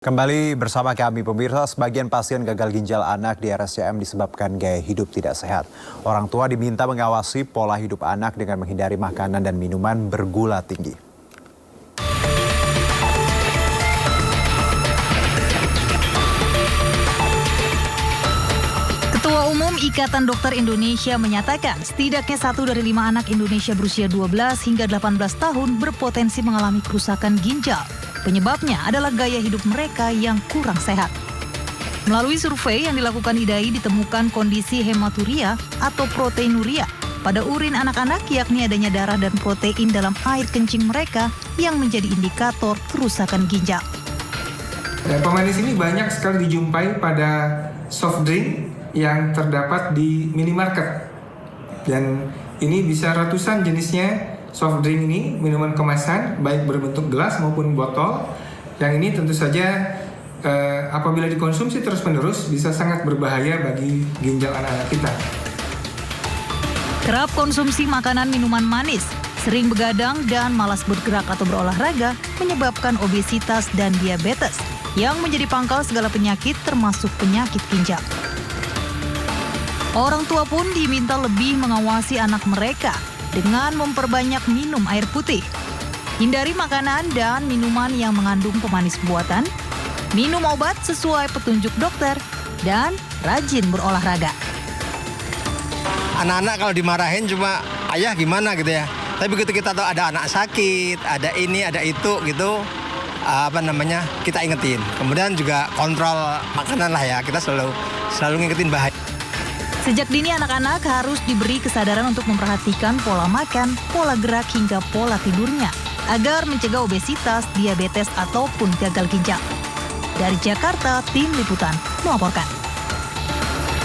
Kembali bersama kami pemirsa, sebagian pasien gagal ginjal anak di RSCM disebabkan gaya hidup tidak sehat. Orang tua diminta mengawasi pola hidup anak dengan menghindari makanan dan minuman bergula tinggi. Ketua Umum Ikatan Dokter Indonesia menyatakan setidaknya 1 dari 5 anak Indonesia berusia 12 hingga 18 tahun berpotensi mengalami kerusakan ginjal. Penyebabnya adalah gaya hidup mereka yang kurang sehat. Melalui survei yang dilakukan IDAI ditemukan kondisi hematuria atau proteinuria pada urin anak-anak, yakni adanya darah dan protein dalam air kencing mereka yang menjadi indikator kerusakan ginjal. Pemanis ini banyak sekali dijumpai pada soft drink yang terdapat di minimarket. Dan ini bisa ratusan jenisnya. Soft drink ini, minuman kemasan, baik berbentuk gelas maupun botol. Yang ini tentu saja apabila dikonsumsi terus-menerus bisa sangat berbahaya bagi ginjal anak-anak kita. Kerap konsumsi makanan minuman manis, sering begadang dan malas bergerak atau berolahraga menyebabkan obesitas dan diabetes yang menjadi pangkal segala penyakit termasuk penyakit ginjal. Orang tua pun diminta lebih mengawasi anak mereka dengan memperbanyak minum air putih. Hindari makanan dan minuman yang mengandung pemanis buatan, minum obat sesuai petunjuk dokter, dan rajin berolahraga. Anak-anak kalau dimarahin cuma ayah gimana gitu ya. Tapi begitu kita tahu ada anak sakit, ada ini, ada itu gitu, kita ingetin. Kemudian juga kontrol makanan lah ya, kita selalu ngingetin bahaya. Sejak dini anak-anak harus diberi kesadaran untuk memperhatikan pola makan, pola gerak hingga pola tidurnya agar mencegah obesitas, diabetes ataupun gagal ginjal. Dari Jakarta, Tim Liputan melaporkan.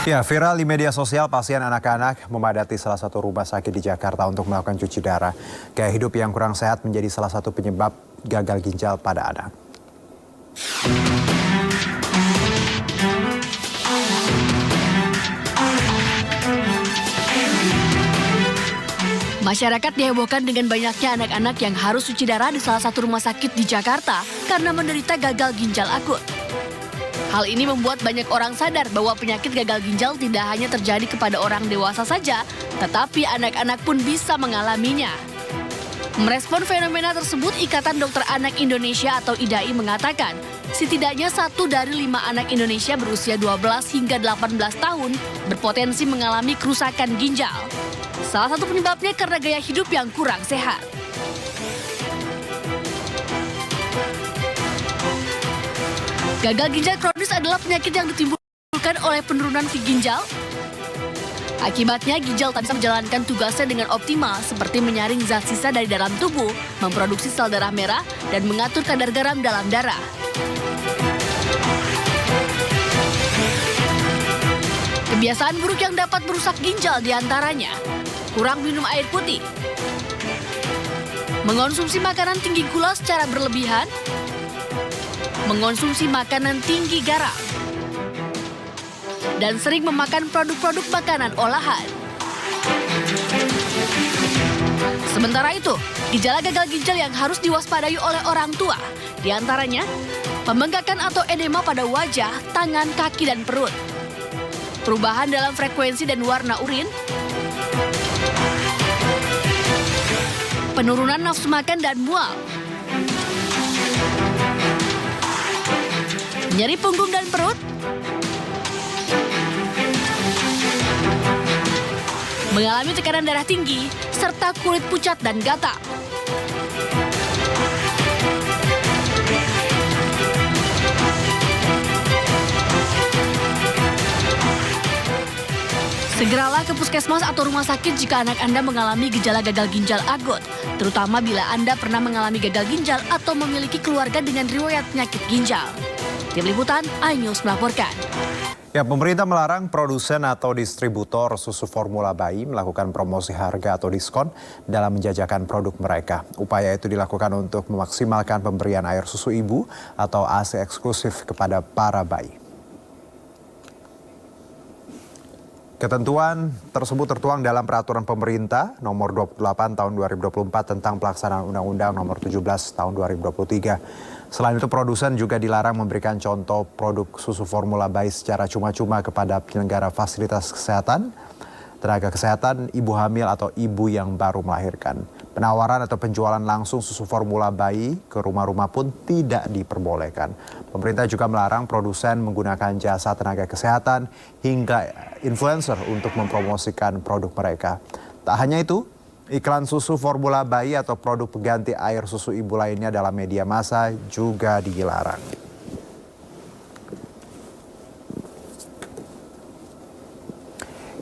Ya, viral di media sosial pasien anak-anak memadati salah satu rumah sakit di Jakarta untuk melakukan cuci darah. Gaya hidup yang kurang sehat menjadi salah satu penyebab gagal ginjal pada anak. Masyarakat dihebohkan dengan banyaknya anak-anak yang harus cuci darah di salah satu rumah sakit di Jakarta karena menderita gagal ginjal akut. Hal ini membuat banyak orang sadar bahwa penyakit gagal ginjal tidak hanya terjadi kepada orang dewasa saja, tetapi anak-anak pun bisa mengalaminya. Merespon fenomena tersebut, Ikatan Dokter Anak Indonesia atau IDAI mengatakan, setidaknya 1 dari 5 anak Indonesia berusia 12 hingga 18 tahun berpotensi mengalami kerusakan ginjal. Salah satu penyebabnya karena gaya hidup yang kurang sehat. Gagal ginjal kronis adalah penyakit yang ditimbulkan oleh penurunan ginjal. Akibatnya ginjal tak bisa menjalankan tugasnya dengan optimal seperti menyaring zat sisa dari dalam tubuh, memproduksi sel darah merah, dan mengatur kadar garam dalam darah. Kebiasaan buruk yang dapat merusak ginjal diantaranya kurang minum air putih, mengonsumsi makanan tinggi gula secara berlebihan, mengonsumsi makanan tinggi garam, dan sering memakan produk-produk makanan olahan. Sementara itu, gejala gagal ginjal yang harus diwaspadai oleh orang tua, diantaranya pembengkakan atau edema pada wajah, tangan, kaki, dan perut, perubahan dalam frekuensi dan warna urin, penurunan nafsu makan dan mual, nyeri punggung dan perut, mengalami tekanan darah tinggi, serta kulit pucat dan gatal. Segeralah ke puskesmas atau rumah sakit jika anak Anda mengalami gejala gagal ginjal akut, terutama bila Anda pernah mengalami gagal ginjal atau memiliki keluarga dengan riwayat penyakit ginjal. Tim Liputan, iNews melaporkan. Ya, pemerintah melarang produsen atau distributor susu formula bayi melakukan promosi harga atau diskon dalam menjajakan produk mereka. Upaya itu dilakukan untuk memaksimalkan pemberian air susu ibu atau ASI eksklusif kepada para bayi. Ketentuan tersebut tertuang dalam Peraturan Pemerintah Nomor 28 Tahun 2024 tentang pelaksanaan Undang-Undang Nomor 17 Tahun 2023. Selain itu, produsen juga dilarang memberikan contoh produk susu formula bayi secara cuma-cuma kepada penyelenggara fasilitas kesehatan, tenaga kesehatan, ibu hamil atau ibu yang baru melahirkan. Penawaran atau penjualan langsung susu formula bayi ke rumah-rumah pun tidak diperbolehkan. Pemerintah juga melarang produsen menggunakan jasa tenaga kesehatan hingga influencer untuk mempromosikan produk mereka. Tak hanya itu, iklan susu formula bayi atau produk pengganti air susu ibu lainnya dalam media massa juga dilarang.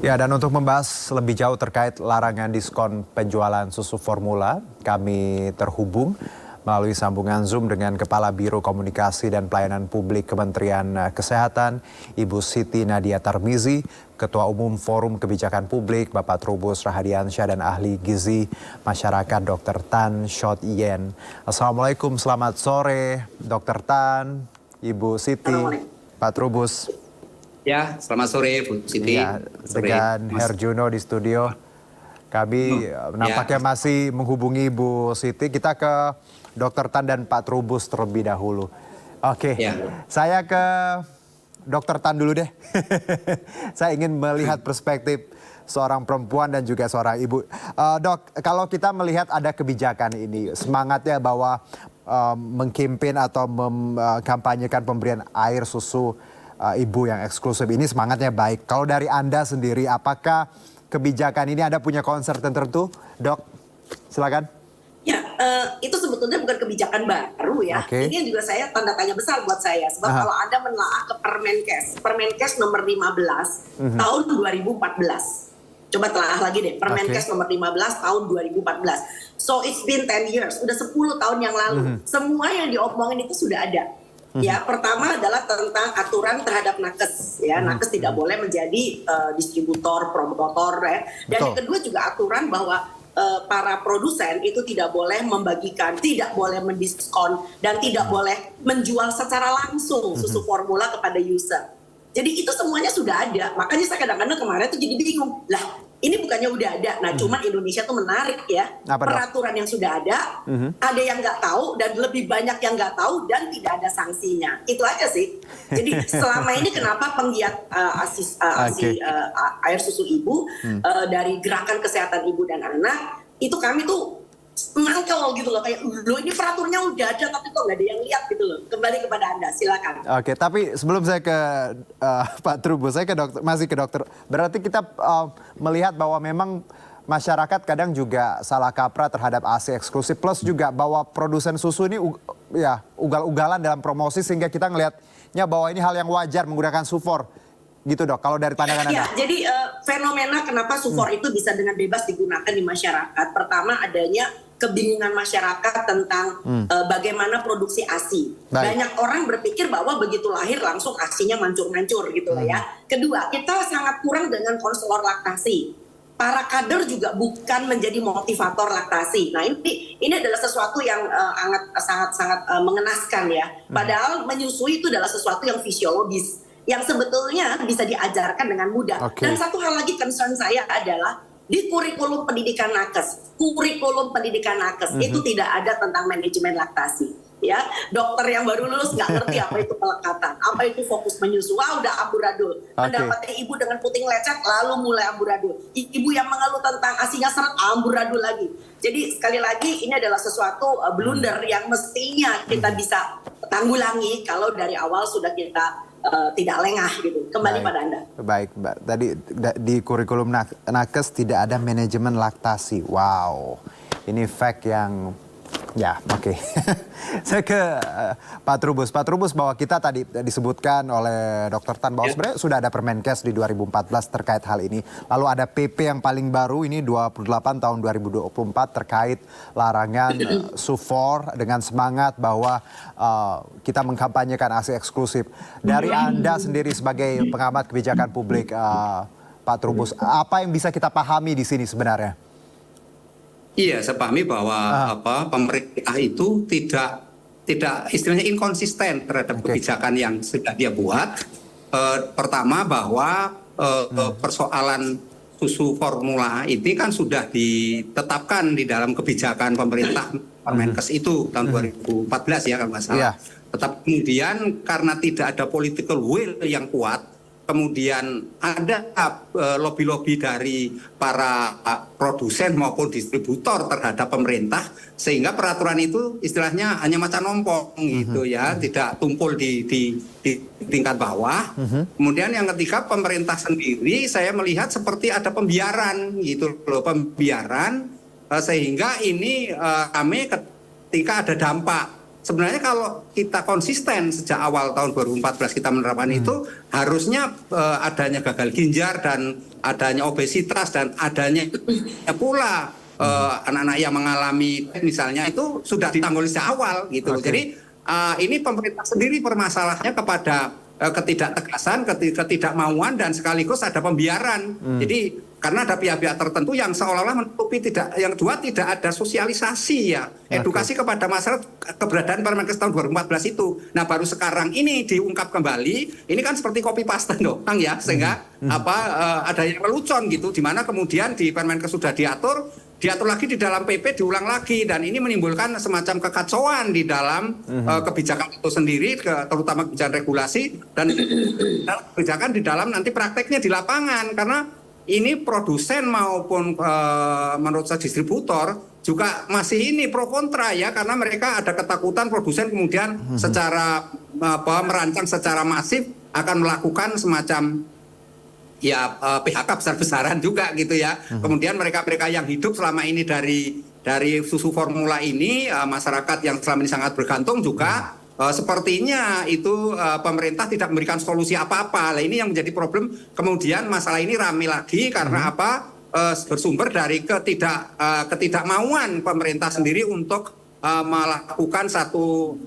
Ya, dan untuk membahas lebih jauh terkait larangan diskon penjualan susu formula, kami terhubung melalui sambungan Zoom dengan Kepala Biro Komunikasi dan Pelayanan Publik Kementerian Kesehatan, Ibu Siti Nadia Tarmizi, Ketua Umum Forum Kebijakan Publik, Bapak Trubus Rahadiansyah, dan Ahli Gizi Masyarakat, Dr. Tan Shot Yen. Assalamualaikum, selamat sore, Dr. Tan, Ibu Siti, Pak Trubus. Ya, selamat sore Bu Siti. Ya, dengan Herjuno di studio. Kami nampaknya masih menghubungi Bu Siti. Kita ke Dr. Tan dan Pak Trubus terlebih dahulu. Oke, saya ke Dr. Tan dulu deh. Saya ingin melihat perspektif seorang perempuan dan juga seorang ibu. Dok, kalau kita melihat ada kebijakan ini, semangatnya bahwa mengkampen atau mengkampanyekan pemberian air susu ibu yang eksklusif ini semangatnya baik. Kalau dari Anda sendiri, apakah kebijakan ini Anda punya concern tertentu, Dok? Silakan. Ya, itu sebetulnya bukan kebijakan baru ya. Ini juga saya tanda tanya besar buat saya. Sebab kalau Anda menelaah ke Permenkes nomor 15 tahun 2014. Coba telaah lagi deh, Permenkes nomor 15 tahun 2014. So it's been 10 years, udah 10 tahun yang lalu. Semua yang diomongin itu sudah ada. Ya, pertama adalah tentang aturan terhadap nakes. Ya, nakes tidak boleh menjadi distributor, promotor, ya. Dan yang kedua juga aturan bahwa para produsen itu tidak boleh membagikan, tidak boleh mendiskon, dan tidak boleh menjual secara langsung susu formula kepada user. Jadi itu semuanya sudah ada. Makanya saya kadang-kadang kemarin tuh jadi bingung. Lah, ini bukannya udah ada. Nah, cuman Indonesia tuh menarik ya. Peraturan yang sudah ada yang nggak tahu, dan lebih banyak yang nggak tahu, dan tidak ada sanksinya. Itu aja sih. Jadi selama ini kenapa penggiat air susu ibu dari Gerakan Kesehatan Ibu dan Anak, itu kami tuh mangkel gitu loh, kayak loh ini peraturannya udah ada tapi kok nggak ada yang lihat gitu loh. Kembali kepada Anda, silakan. Oke, tapi sebelum saya ke Pak Trubus, saya masih ke dokter. Berarti kita melihat bahwa memang masyarakat kadang juga salah kaprah terhadap ASI eksklusif, plus juga bahwa produsen susu ini ugal-ugalan dalam promosi, sehingga kita ngelihatnya bahwa ini hal yang wajar menggunakan sufor. Gitu Dok, kalau dari pandangan Anda. Jadi fenomena kenapa sufor itu bisa dengan bebas digunakan di masyarakat. Pertama, adanya kebingungan masyarakat tentang bagaimana produksi ASI. Banyak orang berpikir bahwa begitu lahir langsung ASInya mancur-mancur gitu lah ya. Kedua, kita sangat kurang dengan konselor laktasi. Para kader juga bukan menjadi motivator laktasi. Nah, ini adalah sesuatu yang sangat mengenaskan ya. Padahal menyusui itu adalah sesuatu yang fisiologis, yang sebetulnya bisa diajarkan dengan mudah. Dan satu hal lagi concern saya adalah di kurikulum pendidikan nakes. Itu tidak ada tentang manajemen laktasi. Ya, dokter yang baru lulus nggak ngerti apa itu pelekatan, apa itu fokus menyusu, udah amburadul. Mendapati ibu dengan puting lecet, lalu mulai amburadul. Ibu yang mengeluh tentang asinya seret, amburadul lagi. Jadi sekali lagi ini adalah sesuatu blunder yang mestinya kita bisa tanggulangi kalau dari awal sudah kita tidak lengah gitu. Kembali pada Anda. Baik, Mbak. Tadi di kurikulum nakes tidak ada manajemen laktasi. Wow, ini fact yang oke. Saya ke Pak Trubus. Pak Trubus, bahwa kita tadi disebutkan oleh Dr. Tan bahwa sebenarnya sudah ada Permenkes di 2014 terkait hal ini. Lalu ada PP yang paling baru ini 28 tahun 2024 terkait larangan sufor, dengan semangat bahwa kita mengkampanyekan ASI eksklusif. Dari Anda sendiri sebagai pengamat kebijakan publik, Pak Trubus, apa yang bisa kita pahami di sini sebenarnya? Iya, saya pahami bahwa pemerintah itu tidak istilahnya inkonsisten terhadap kebijakan yang sudah dia buat. Pertama, bahwa persoalan susu formula ini kan sudah ditetapkan di dalam kebijakan pemerintah Permenkes itu tahun 2014 ya kalau nggak salah. Yeah. Tetapi kemudian karena tidak ada political will yang kuat, kemudian ada lobby-lobby dari para produsen maupun distributor terhadap pemerintah, sehingga peraturan itu istilahnya hanya macan ompong gitu ya, tidak tumpul di tingkat bawah. Kemudian yang ketiga, pemerintah sendiri saya melihat seperti ada pembiaran gitu loh, pembiaran sehingga ini kami ketika ada dampak. Sebenarnya kalau kita konsisten sejak awal tahun 2014 kita menerapkan itu, harusnya adanya gagal ginjal dan adanya obesitas dan adanya pula anak-anak yang mengalami misalnya itu sudah ditanggung sejak awal gitu. Jadi ini pemerintah sendiri permasalahannya kepada ketidaktegasan, ketidakmauan dan sekaligus ada pembiaran. Jadi karena ada pihak-pihak tertentu yang seolah-olah menutupi yang dua tidak ada sosialisasi ya, edukasi kepada masyarakat keberadaan Permenkes tahun 2014 itu. Nah baru sekarang ini diungkap kembali, ini kan seperti copy paste doang ya, sehingga ada yang melucon gitu, di mana kemudian di Permenkes sudah diatur lagi di dalam PP diulang lagi, dan ini menimbulkan semacam kekacauan di dalam kebijakan itu sendiri, terutama kebijakan regulasi dan kebijakan di dalam nanti prakteknya di lapangan, karena ini produsen maupun menurut saya distributor juga masih ini pro kontra ya, karena mereka ada ketakutan produsen kemudian secara merancang secara masif akan melakukan semacam ya PHK besar-besaran juga gitu ya. Kemudian mereka-mereka yang hidup selama ini dari susu formula ini, masyarakat yang selama ini sangat bergantung juga sepertinya itu pemerintah tidak memberikan solusi apa-apa. Nah, ini yang menjadi problem. Kemudian masalah ini rame lagi karena bersumber dari ketidakmauan pemerintah sendiri untuk melakukan satu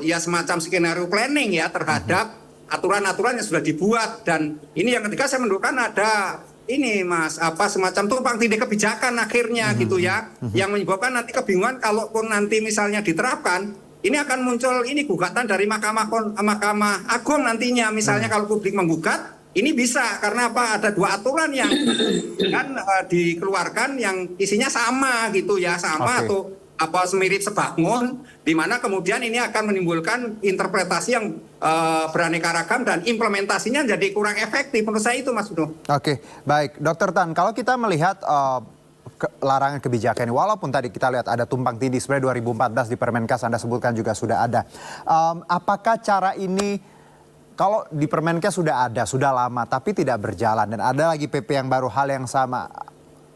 ya semacam skenario planning ya terhadap aturan-aturan yang sudah dibuat. Dan ini yang ketiga saya menduga ada ini Mas semacam tumpang tindih kebijakan akhirnya gitu ya, yang menyebabkan nanti kebingungan kalaupun nanti misalnya diterapkan. Ini akan muncul ini gugatan dari Mahkamah Agung nantinya, misalnya kalau publik menggugat, ini bisa karena ada dua aturan yang kan dikeluarkan yang isinya sama gitu ya, sama atau semirip sebangun, di mana kemudian ini akan menimbulkan interpretasi yang beraneka ragam dan implementasinya jadi kurang efektif. Menurut saya itu Mas Udo. Oke, baik, Dr. Tan, kalau kita melihat larangan kebijakan ini, walaupun tadi kita lihat ada tumpang tindih sebenarnya 2014 di Permenkes Anda sebutkan juga sudah ada. Apakah cara ini kalau di Permenkes sudah ada, sudah lama tapi tidak berjalan dan ada lagi PP yang baru hal yang sama.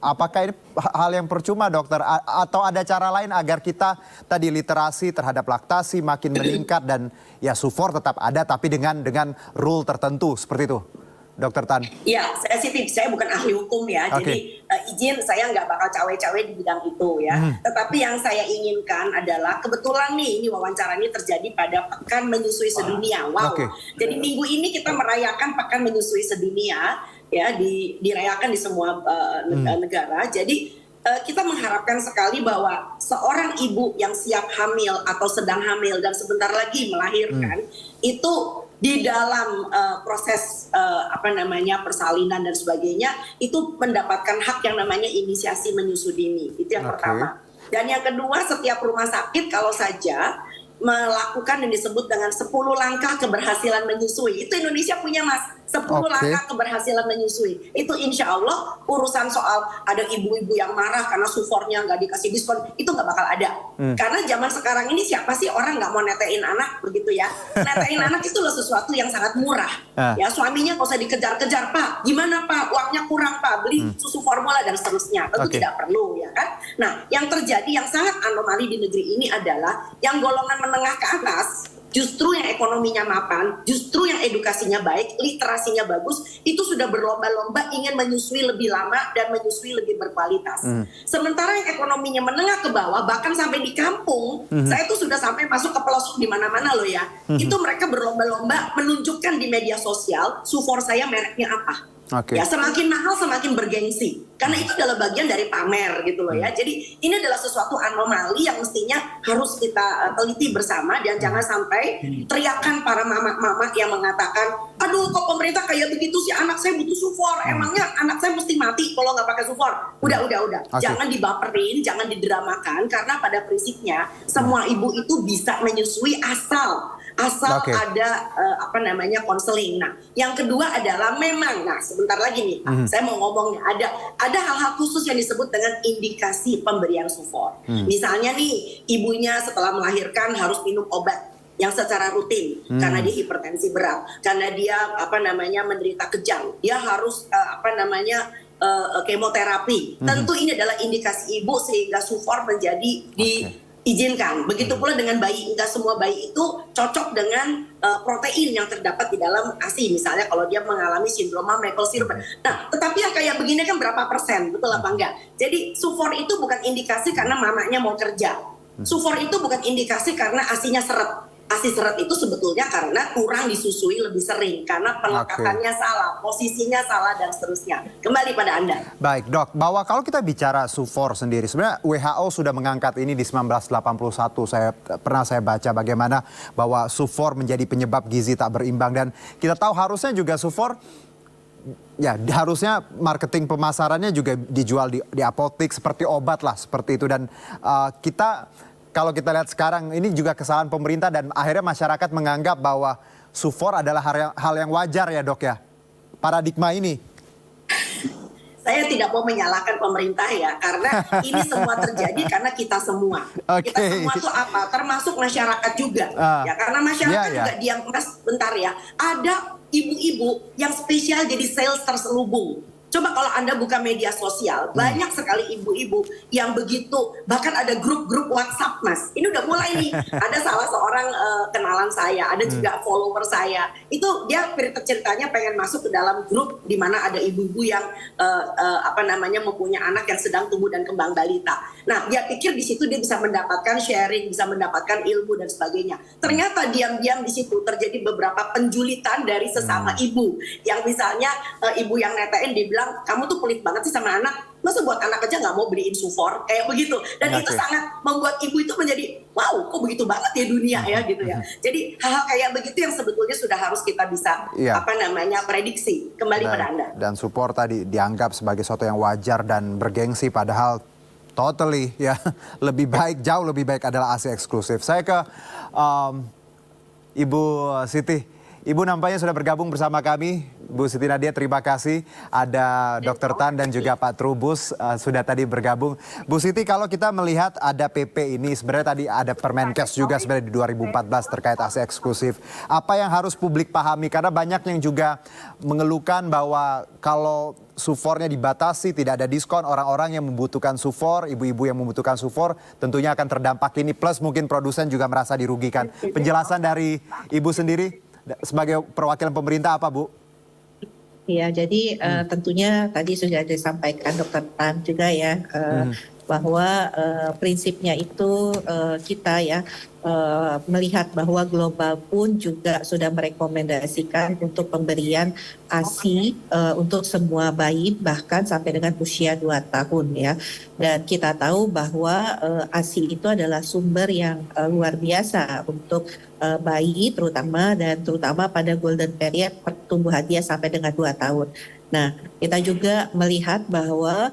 Apakah ini hal yang percuma dokter atau ada cara lain agar kita tadi literasi terhadap laktasi makin meningkat dan ya sufor tetap ada tapi dengan rule tertentu seperti itu? Dr. Tan. Ya, saya bukan ahli hukum ya, jadi izin saya nggak bakal cawe-cawe di bidang itu ya. Tetapi yang saya inginkan adalah kebetulan nih ini wawancara ini terjadi pada Pekan Menyusui Sedunia. Wow. Jadi minggu ini kita merayakan Pekan Menyusui Sedunia ya, dirayakan di semua negara. Jadi kita mengharapkan sekali bahwa seorang ibu yang siap hamil atau sedang hamil dan sebentar lagi melahirkan itu di dalam proses persalinan dan sebagainya itu mendapatkan hak yang namanya inisiasi menyusu dini. Itu yang pertama. Dan yang kedua, setiap rumah sakit kalau saja melakukan yang disebut dengan 10 langkah keberhasilan menyusui. Itu Indonesia punya Mas. 10 langkah keberhasilan menyusui. Itu insya Allah urusan soal ada ibu-ibu yang marah karena sufornya nggak dikasih diskon, itu nggak bakal ada. Karena zaman sekarang ini siapa sih orang nggak mau netein anak begitu ya. Netein anak itu loh sesuatu yang sangat murah. Ya suaminya nggak usah dikejar-kejar, Pak. Gimana Pak? Uangnya kurang Pak. Beli susu formula dan seterusnya. Tentu tidak perlu ya kan. Nah yang terjadi yang sangat anomali di negeri ini adalah yang golongan menengah ke atas, justru yang ekonominya mapan, justru yang edukasinya baik, literasinya bagus, itu sudah berlomba-lomba ingin menyusui lebih lama dan menyusui lebih berkualitas. Sementara yang ekonominya menengah ke bawah, bahkan sampai di kampung, saya tuh sudah sampai masuk ke pelosok di mana-mana loh ya. Itu mereka berlomba-lomba menunjukkan di media sosial, sufor saya mereknya apa. Oke. Ya, semakin mahal semakin bergengsi. Karena itu adalah bagian dari pamer gitu loh ya. Jadi ini adalah sesuatu anomali yang mestinya harus kita teliti bersama dan jangan sampai teriakan para mama-mama yang mengatakan, aduh kok pemerintah kayak begitu sih, anak saya butuh sufor, emangnya anak saya mesti mati kalau nggak pakai sufor. Udah. Okay. Jangan dibaperin, jangan didramakan, karena pada prinsipnya semua ibu itu bisa menyusui asal ada konseling. Nah, yang kedua adalah memang, sebentar lagi nih, saya mau ngomongnya, ada hal-hal khusus yang disebut dengan indikasi pemberian sufor. Misalnya nih, ibunya setelah melahirkan harus minum obat yang secara rutin karena dia hipertensi berat, karena dia menderita kejang, dia harus kemoterapi. Tentu ini adalah indikasi ibu sehingga sufor menjadi diizinkan. Begitu pula dengan bayi, enggak semua bayi itu cocok dengan protein yang terdapat di dalam ASI. Misalnya kalau dia mengalami sindroma maple syrup. Nah, tetapi yang kayak begini kan berapa persen, betul apa enggak? Jadi sufor itu bukan indikasi karena mamanya mau kerja. Sufor itu bukan indikasi karena ASI-nya seret. ASI seret itu sebetulnya karena kurang disusui lebih sering, karena pelekatannya salah, posisinya salah, dan seterusnya. Kembali pada Anda. Baik dok, bahwa kalau kita bicara sufor sendiri, sebenarnya WHO sudah mengangkat ini di 1981. Saya baca bagaimana bahwa sufor menjadi penyebab gizi tak berimbang, dan kita tahu harusnya juga sufor, ya harusnya marketing pemasarannya juga dijual di apotek seperti obat lah, seperti itu. Dan kalau kita lihat sekarang, ini juga kesalahan pemerintah dan akhirnya masyarakat menganggap bahwa sufor adalah hal yang wajar ya dok ya, paradigma ini. Saya tidak mau menyalahkan pemerintah ya, karena ini semua terjadi karena kita semua. Kita semua tuh apa? Termasuk masyarakat juga. Ya, karena masyarakat juga diam, Mas, bentar ya. Ada ibu-ibu yang spesial jadi sales terselubung. Coba kalau Anda buka media sosial, banyak sekali ibu-ibu yang begitu, bahkan ada grup-grup WhatsApp, Mas. Ini udah mulai nih, ada salah seorang kenalan saya, ada juga follower saya. Itu dia ceritanya pengen masuk ke dalam grup di mana ada ibu-ibu yang mempunyai anak yang sedang tumbuh dan kembang balita. Nah, dia pikir di situ dia bisa mendapatkan sharing, bisa mendapatkan ilmu dan sebagainya. Ternyata diam-diam di situ terjadi beberapa penjulitan dari sesama ibu. Yang misalnya ibu yang netain dia bilang, kamu tuh pelit banget sih sama anak, masa buat anak aja nggak mau beliin sufor, kayak begitu. Dan itu sangat membuat ibu itu menjadi, wow, kok begitu banget ya dunia ya gitu ya. Jadi hal-hal kayak begitu yang sebetulnya sudah harus kita bisa prediksi. Kembali pada Anda. Dan sufor tadi dianggap sebagai sesuatu yang wajar dan bergengsi, padahal totally ya lebih baik, jauh lebih baik adalah ASI eksklusif. Saya ke Ibu Siti. Ibu nampaknya sudah bergabung bersama kami. Bu Siti Nadia, terima kasih. Ada Dr. Tan dan juga Pak Trubus sudah tadi bergabung. Bu Siti, kalau kita melihat ada PP ini, sebenarnya tadi ada Permenkes juga sebenarnya di 2014 terkait ASI eksklusif. Apa yang harus publik pahami? Karena banyak yang juga mengeluhkan bahwa kalau sufornya dibatasi, tidak ada diskon, orang-orang yang membutuhkan sufor, ibu-ibu yang membutuhkan sufor, tentunya akan terdampak ini. Plus mungkin produsen juga merasa dirugikan. Penjelasan dari Ibu sendiri sebagai perwakilan pemerintah apa, Bu? Ya, jadi tentunya tadi sudah disampaikan Dr. Tan juga ya, bahwa prinsipnya itu kita ya melihat bahwa global pun juga sudah merekomendasikan untuk pemberian ASI untuk semua bayi bahkan sampai dengan usia 2 tahun ya. Dan kita tahu bahwa ASI itu adalah sumber yang luar biasa untuk bayi terutama pada golden period pertumbuhan dia sampai dengan 2 tahun. Nah, kita juga melihat bahwa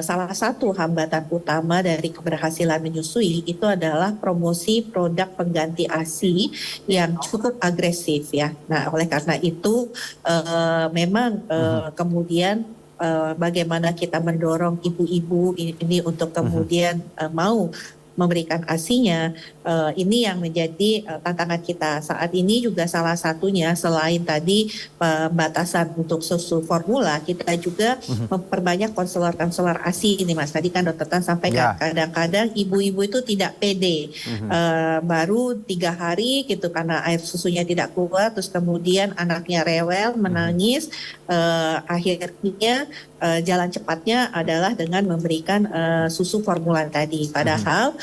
salah satu hambatan utama dari keberhasilan menyusui itu adalah promosi produk pengganti ASI yang cukup agresif ya. Nah, oleh karena itu memang kemudian bagaimana kita mendorong ibu-ibu ini untuk kemudian mau memberikan ASI-nya, ini yang menjadi tantangan kita. Saat ini juga salah satunya selain tadi pembatasan untuk susu formula, kita juga memperbanyak konselor-konselor ASI ini, Mas. Tadi kan Dr. Tan sampaikan, kadang-kadang ibu-ibu itu tidak pede. Baru 3 hari gitu karena air susunya tidak kuat, terus kemudian anaknya rewel, menangis, akhirnya jalan cepatnya adalah dengan memberikan susu formula tadi. Padahal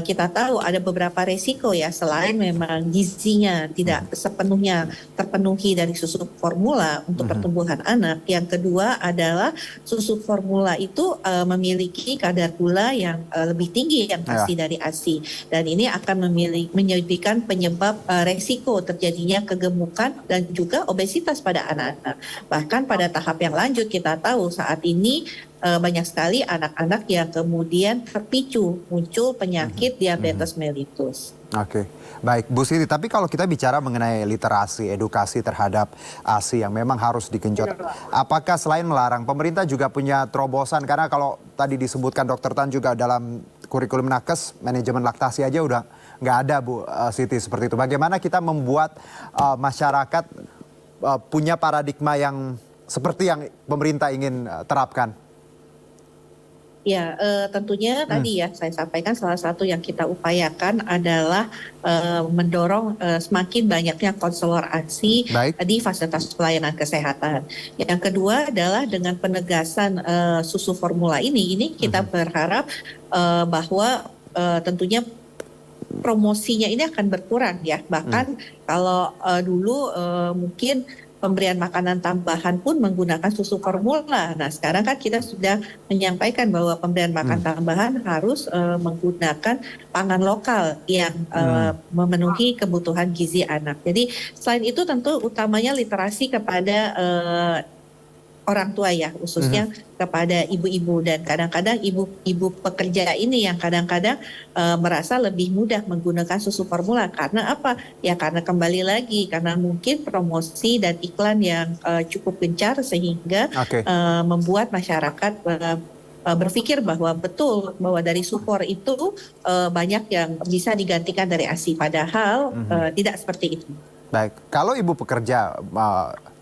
kita tahu ada beberapa resiko ya, selain memang gizinya tidak sepenuhnya terpenuhi dari susu formula untuk pertumbuhan anak. Yang kedua adalah susu formula itu memiliki kadar gula yang lebih tinggi yang pasti dari ASI, dan ini akan menjadikan penyebab resiko terjadinya kegemukan dan juga obesitas pada anak-anak. Bahkan pada tahap yang lanjut kita tahu saat ini banyak sekali anak-anak yang kemudian terpicu muncul penyakit diabetes mellitus. Oke, baik Bu Siti, tapi kalau kita bicara mengenai literasi, edukasi terhadap ASI yang memang harus digenjot, apakah selain melarang, pemerintah juga punya terobosan? Karena kalau tadi disebutkan Dr. Tan juga dalam kurikulum Nakes, manajemen laktasi aja udah nggak ada Bu Siti seperti itu. Bagaimana kita membuat masyarakat punya paradigma yang seperti yang pemerintah ingin terapkan? Ya, tentunya tadi ya saya sampaikan salah satu yang kita upayakan adalah mendorong semakin banyaknya konselor ASI di fasilitas pelayanan kesehatan. Yang kedua adalah dengan penegasan susu formula ini kita berharap bahwa tentunya promosinya ini akan berkurang ya. Bahkan kalau dulu mungkin pemberian makanan tambahan pun menggunakan susu formula. Nah, sekarang kan kita sudah menyampaikan bahwa pemberian makan tambahan harus menggunakan pangan lokal yang memenuhi kebutuhan gizi anak. Jadi selain itu tentu utamanya literasi kepada orang tua ya, khususnya kepada ibu-ibu, dan kadang-kadang ibu-ibu pekerja ini yang kadang-kadang merasa lebih mudah menggunakan susu formula. Karena apa? Ya karena kembali lagi, karena mungkin promosi dan iklan yang cukup gencar sehingga membuat masyarakat berpikir bahwa betul bahwa dari supor itu banyak yang bisa digantikan dari ASI, padahal tidak seperti itu. Baik, kalau ibu pekerja,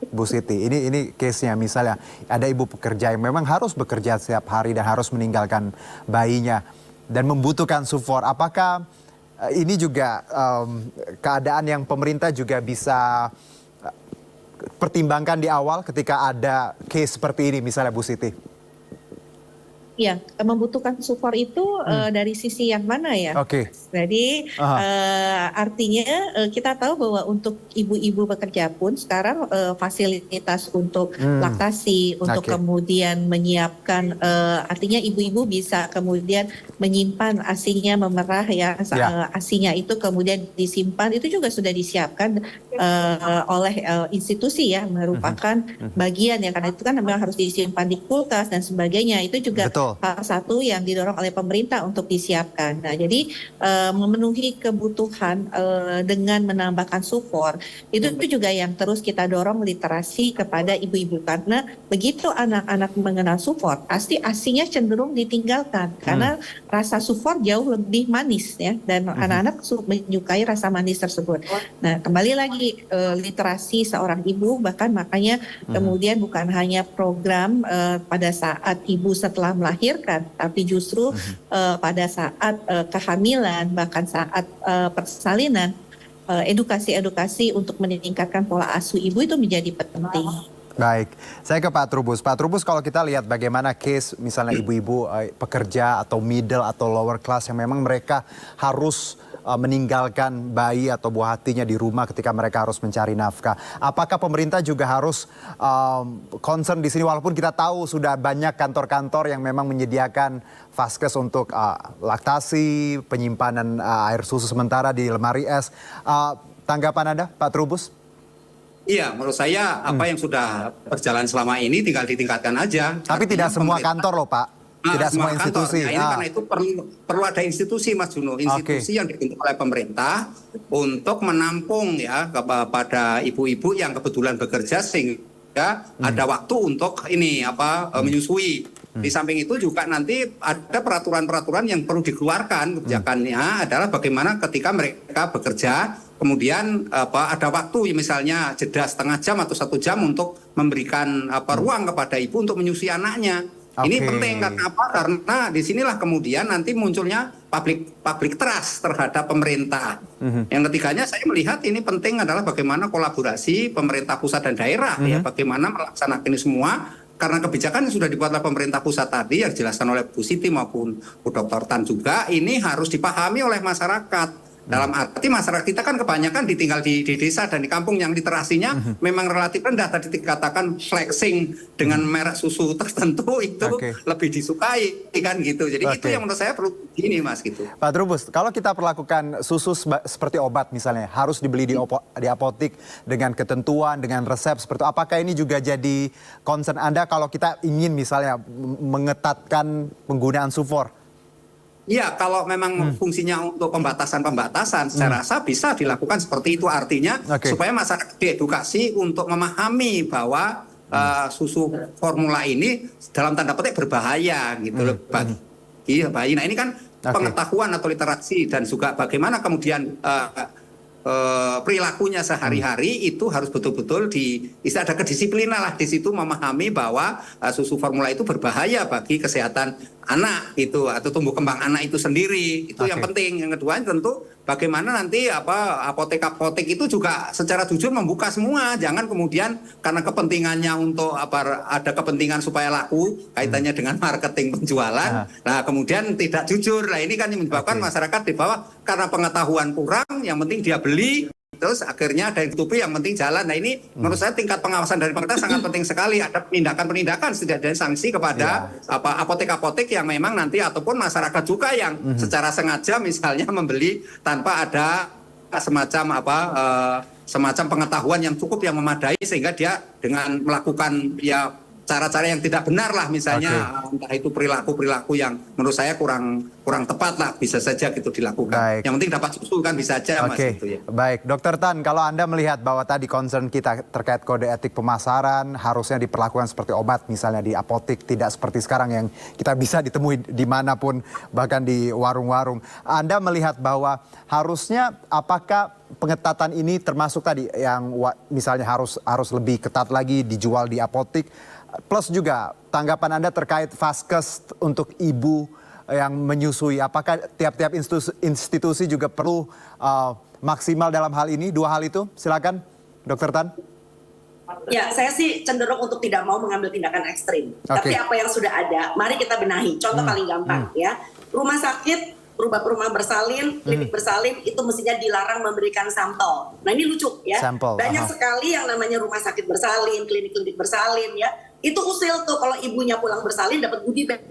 Bu Siti, ini case-nya misalnya ada ibu pekerja yang memang harus bekerja setiap hari dan harus meninggalkan bayinya dan membutuhkan sufor, apakah ini juga keadaan yang pemerintah juga bisa pertimbangkan di awal ketika ada case seperti ini misalnya Bu Siti? Ya, membutuhkan support itu dari sisi yang mana ya? Jadi artinya kita tahu bahwa untuk ibu-ibu bekerja pun sekarang fasilitas untuk laktasi, untuk kemudian menyiapkan, artinya ibu-ibu bisa kemudian menyimpan ASINya, memerah ya, ASINya itu kemudian disimpan, itu juga sudah disiapkan oleh institusi ya, merupakan bagian ya, karena itu kan memang harus disimpan di kulkas dan sebagainya, itu juga salah satu yang didorong oleh pemerintah untuk disiapkan. Nah, jadi memenuhi kebutuhan dengan menambahkan support itu juga yang terus kita dorong literasi kepada ibu-ibu, karena begitu anak-anak mengenal support, pasti ASINya cenderung ditinggalkan karena rasa support jauh lebih manis ya, dan anak-anak menyukai rasa manis tersebut. Nah, kembali lagi literasi seorang ibu, bahkan makanya kemudian bukan hanya program pada saat ibu setelah melahirkan, tapi justru pada saat kehamilan, bahkan saat persalinan, edukasi-edukasi untuk meningkatkan pola asuh ibu itu menjadi penting. Baik, saya ke Pak Trubus. Pak Trubus, kalau kita lihat bagaimana case misalnya ibu-ibu pekerja atau middle atau lower class yang memang mereka harus meninggalkan bayi atau buah hatinya di rumah ketika mereka harus mencari nafkah. Apakah pemerintah juga harus concern di sini, walaupun kita tahu sudah banyak kantor-kantor yang memang menyediakan vaskes untuk laktasi, penyimpanan air susu sementara di lemari es. Tanggapan Anda, Pak Trubus? Iya, menurut saya apa yang sudah berjalan selama ini tinggal ditingkatkan aja. Tapi tidak semua kantor loh Pak. Tidak semua institusi. Nah, ini karena itu perlu ada institusi Mas Juno, institusi yang dibentuk oleh pemerintah untuk menampung ya kepada ibu-ibu yang kebetulan bekerja sehingga ada waktu untuk ini menyusui. Di samping itu juga nanti ada peraturan-peraturan yang perlu dikeluarkan. Kebijakannya adalah bagaimana ketika mereka bekerja kemudian ada waktu misalnya jeda setengah jam atau 1 jam untuk memberikan ruang kepada ibu untuk menyusui anaknya. Ini penting karena apa? Karena disinilah kemudian nanti munculnya public trust terhadap pemerintah. Yang ketiganya saya melihat ini penting adalah bagaimana kolaborasi pemerintah pusat dan daerah ya, bagaimana melaksanakan ini semua karena kebijakan yang sudah dibuat oleh pemerintah pusat tadi yang dijelaskan oleh Bu Siti maupun Bu Dr. Tan juga, ini harus dipahami oleh masyarakat. Dalam arti masyarakat kita kan kebanyakan ditinggal di desa dan di kampung yang literasinya memang relatif rendah. Tadi dikatakan flexing dengan merek susu tertentu itu lebih disukai kan gitu. Jadi itu yang menurut saya perlu gini Mas gitu. Pak Trubus, kalau kita perlakukan susu seperti obat misalnya, harus dibeli di apotik dengan ketentuan, dengan resep seperti itu. Apakah ini juga jadi concern Anda kalau kita ingin misalnya mengetatkan penggunaan sufor? Iya, kalau memang fungsinya untuk pembatasan, saya rasa bisa dilakukan seperti itu. Artinya supaya masyarakat diedukasi untuk memahami bahwa susu formula ini dalam tanda petik berbahaya gitu loh bagi bayi. Nah ini kan pengetahuan atau literasi dan juga bagaimana kemudian perilakunya sehari-hari itu harus betul-betul ada kedisiplinan lah di situ, memahami bahwa susu formula itu berbahaya bagi kesehatan anak itu atau tumbuh kembang anak itu sendiri. Itu yang penting. Yang kedua tentu bagaimana nanti apotek-apotek itu juga secara jujur membuka semua. Jangan kemudian karena kepentingannya untuk ada kepentingan supaya laku kaitannya dengan marketing penjualan. Nah, kemudian tidak jujur. Nah, ini kan yang menyebabkan masyarakat di bawah karena pengetahuan kurang, yang penting dia beli terus akhirnya ada yang tutupi, yang penting jalan. Nah ini menurut saya tingkat pengawasan dari pemerintah sangat penting sekali. Ada penindakan-penindakan, setidaknya sanksi kepada apotek-apotek yang memang nanti ataupun masyarakat juga yang secara sengaja misalnya membeli tanpa ada semacam semacam pengetahuan yang cukup yang memadai sehingga dia dengan melakukan cara-cara yang tidak benar lah misalnya entah itu perilaku yang menurut saya kurang tepat lah, bisa saja gitu dilakukan. Yang penting dapat susu kan bisa aja Mas gitu ya. Baik, Dokter Tan, kalau Anda melihat bahwa tadi concern kita terkait kode etik pemasaran harusnya diperlakukan seperti obat misalnya di apotik, tidak seperti sekarang yang kita bisa ditemui dimanapun bahkan di warung-warung. Anda melihat bahwa harusnya apakah pengetatan ini termasuk tadi yang misalnya harus lebih ketat lagi dijual di apotik? Plus juga tanggapan Anda terkait vaskes untuk ibu yang menyusui. Apakah tiap-tiap institusi juga perlu maksimal dalam hal ini? Dua hal itu, silakan Dokter Tan. Ya, saya sih cenderung untuk tidak mau mengambil tindakan ekstrim. Tapi apa yang sudah ada, mari kita benahi. Contoh paling gampang ya, rumah sakit, rumah bersalin, klinik bersalin itu mestinya dilarang memberikan sampel. Nah ini lucu ya, banyak sekali yang namanya rumah sakit bersalin, klinik-klinik bersalin ya. Itu usil tuh kalau ibunya pulang bersalin dapat goodie bag.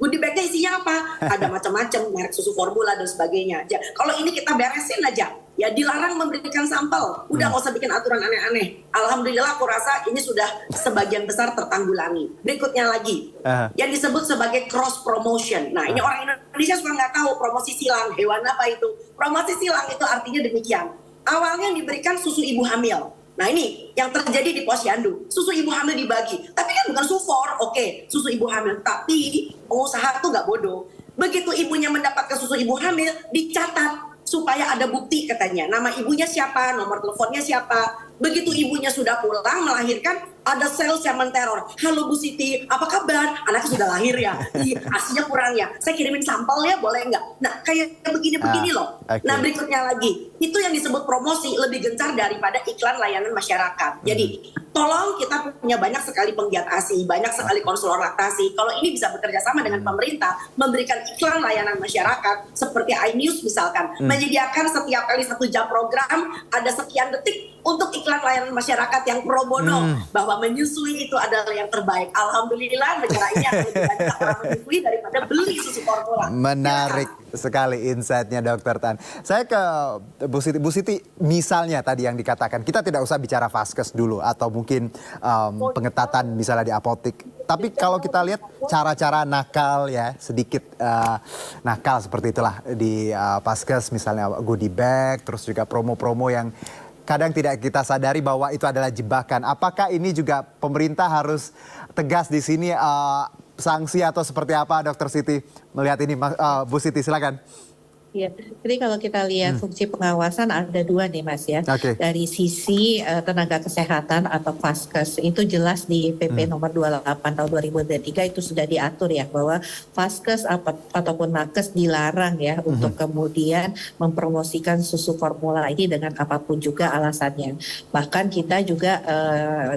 Goodie bagnya isinya apa? Ada macam-macam, merek susu formula dan sebagainya. Kalau ini kita beresin aja, ya dilarang memberikan sampel. Udah nggak usah bikin aturan aneh-aneh. Alhamdulillah aku rasa ini sudah sebagian besar tertanggulangi. Berikutnya lagi, yang disebut sebagai cross promotion. Nah ini orang Indonesia suka nggak tahu promosi silang, hewan apa itu. Promosi silang itu artinya demikian. Awalnya diberikan susu ibu hamil. Nah ini yang terjadi di posyandu, susu ibu hamil dibagi, tapi kan bukan sufor, susu ibu hamil, tapi pengusaha tuh nggak bodoh. Begitu ibunya mendapatkan susu ibu hamil, dicatat supaya ada bukti katanya, nama ibunya siapa, nomor teleponnya siapa. Begitu ibunya sudah pulang melahirkan, ada sales yang menteror. Halo Bu Siti, apa kabar? Anaknya sudah lahir ya? Asinya kurang ya? Saya kirimin sampel ya, boleh nggak? Nah kayak begini-begini loh. Nah berikutnya lagi, itu yang disebut promosi lebih gencar daripada iklan layanan masyarakat. Jadi tolong, kita punya banyak sekali penggiat ASI, banyak sekali konselor laktasi. Kalau ini bisa bekerja sama dengan pemerintah, memberikan iklan layanan masyarakat seperti iNews misalkan, menyediakan setiap kali 1 jam program ada sekian detik untuk iklan layanan masyarakat yang pro bono bahwa menyusui itu adalah yang terbaik. Alhamdulillah negara ini akan lebih banyak orang menyusui daripada beli susu formula. Menarik sekali insight-nya Dokter Tan. Saya ke Bu Siti, misalnya tadi yang dikatakan kita tidak usah bicara vaskes dulu atau mungkin pengetatan misalnya di apotik. Tapi kalau kita lihat cara-cara nakal ya, sedikit nakal seperti itulah di vaskes, misalnya goodie bag, terus juga promo-promo yang kadang tidak kita sadari bahwa itu adalah jebakan. Apakah ini juga pemerintah harus tegas di sini sanksi atau seperti apa, Dokter Siti melihat ini? Bu Siti silakan. Ya, jadi kalau kita lihat fungsi pengawasan ada dua nih Mas ya. Dari sisi tenaga kesehatan atau Vaskes itu jelas di PP nomor 28 tahun 2023 itu sudah diatur ya bahwa Vaskes ataupun Nakes dilarang ya untuk kemudian mempromosikan susu formula ini dengan apapun juga alasannya. Bahkan kita juga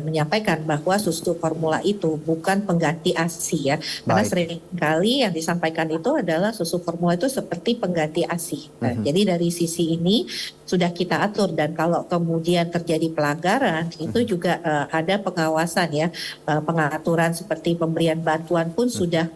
menyampaikan bahwa susu formula itu bukan pengganti ASI ya. Karena seringkali yang disampaikan itu adalah susu formula itu seperti pengganti ASI. Nah, jadi dari sisi ini sudah kita atur dan kalau kemudian terjadi pelanggaran itu juga ada pengawasan ya, pengaturan seperti pemberian bantuan pun sudah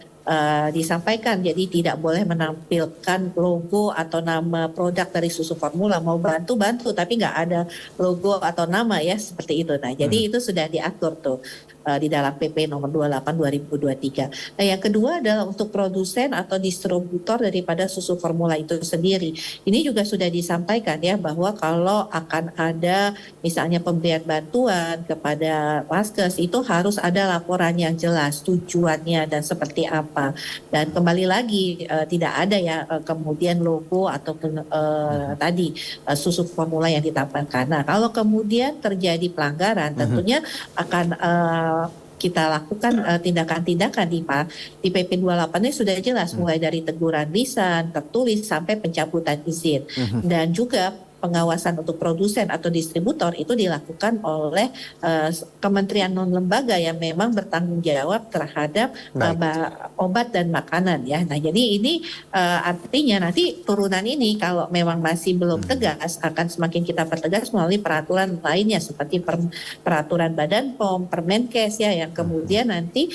disampaikan. Jadi tidak boleh menampilkan logo atau nama produk dari susu formula, mau bantu tapi nggak ada logo atau nama ya seperti itu. Nah jadi itu sudah diatur tuh di dalam PP nomor 28 2023. Nah yang kedua adalah untuk produsen atau distributor daripada susu formula itu sendiri. Ini juga sudah disampaikan ya bahwa kalau akan ada misalnya pemberian bantuan kepada Vaskes itu harus ada laporan yang jelas tujuannya dan seperti apa. Dan kembali lagi tidak ada ya kemudian logo ataupun tadi susu formula yang ditampilkan. Nah kalau kemudian terjadi pelanggaran tentunya akan kita lakukan tindakan-tindakan di PP 28 ini sudah jelas mulai dari teguran lisan, tertulis sampai pencabutan izin dan juga pengawasan untuk produsen atau distributor itu dilakukan oleh kementerian non-lembaga yang memang bertanggung jawab terhadap obat dan makanan ya. Nah jadi ini artinya nanti turunan ini kalau memang masih belum tegas akan semakin kita pertegas melalui peraturan lainnya seperti peraturan Badan POM, Permenkes ya yang kemudian nanti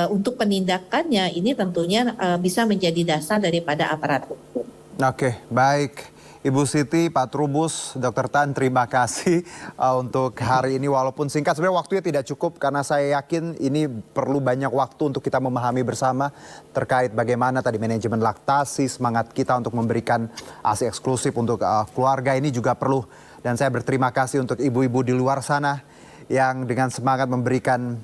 untuk penindakannya ini tentunya bisa menjadi dasar daripada aparat hukum. Oke, baik. Ibu Siti, Pak Trubus, Dr. Tan, terima kasih untuk hari ini. Walaupun singkat, sebenarnya waktunya tidak cukup karena saya yakin ini perlu banyak waktu untuk kita memahami bersama terkait bagaimana tadi manajemen laktasi, semangat kita untuk memberikan ASI eksklusif untuk keluarga ini juga perlu. Dan saya berterima kasih untuk ibu-ibu di luar sana yang dengan semangat memberikan